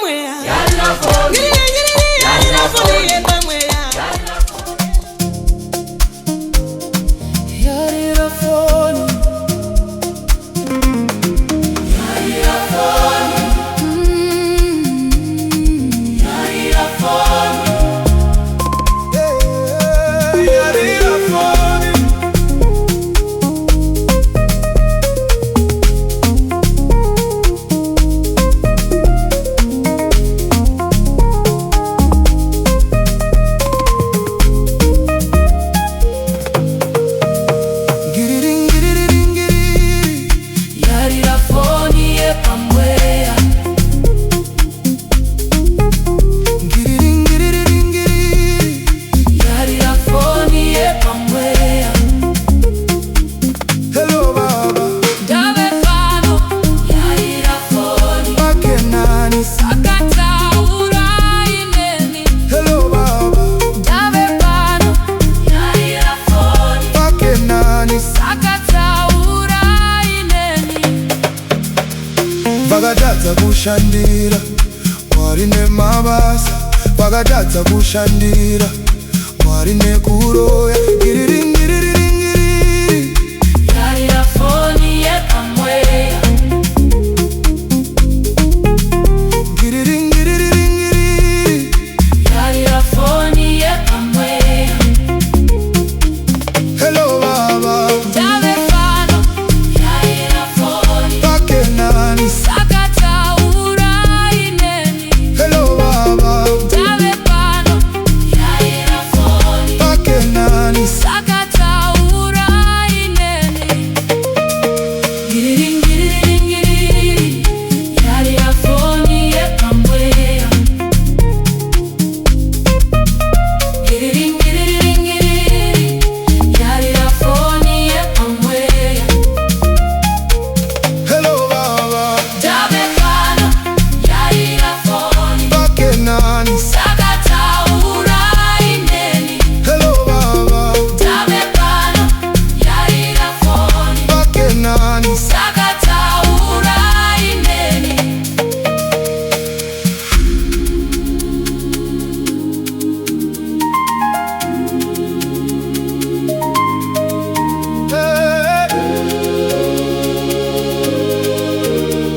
mwea. Yarira Foni yenda mwea. Yarira Foni. Yarira Foni. Yarira Foni. Yarira Foni. Vagadatsa kushandira mwarine mabasa, vagadatsa kushandira mwarine kuroya. Ngiriri ngiriri ngiriri Yarira Foni yepamweya. ngiriri ngiriri ngiriri Yarira Foni yepamweya. hello baba Dave fano. Yarira Foni. pakenani Sakataura ineni. hello baba Dave fano. Yarira Foni. pakenani Sakataura ineni. Ngiriri ngiriri ngiriri. Yarira Foni yepamweya. Ngiriri ngiriri ngiriri. Yarira Foni yepamweya. hello baba Dave fano. Yarira Foni. pakenani Sakataura ineni. hello baba Dave fano. Yarira Foni. pakenani Sakataura ineni. hey,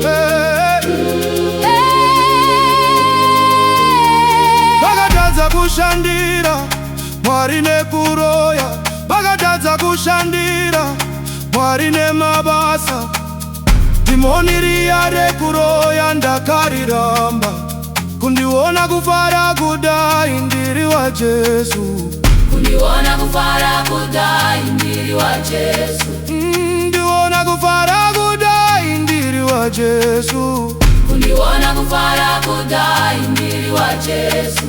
hey. Vagadatsa kushandira mwarine kuroya, vagadatsa kushandira mwarine mabasa. Dimoni riya rekuroya ndakariramba, kundiona kufara kudai ndiri wa Jesu. Kundiona kufara kudai ndiri wa Jesu. Ndiona kufara kudai ndiri wa Jesu. Kundiona kufara kudai ndiri wa Jesu.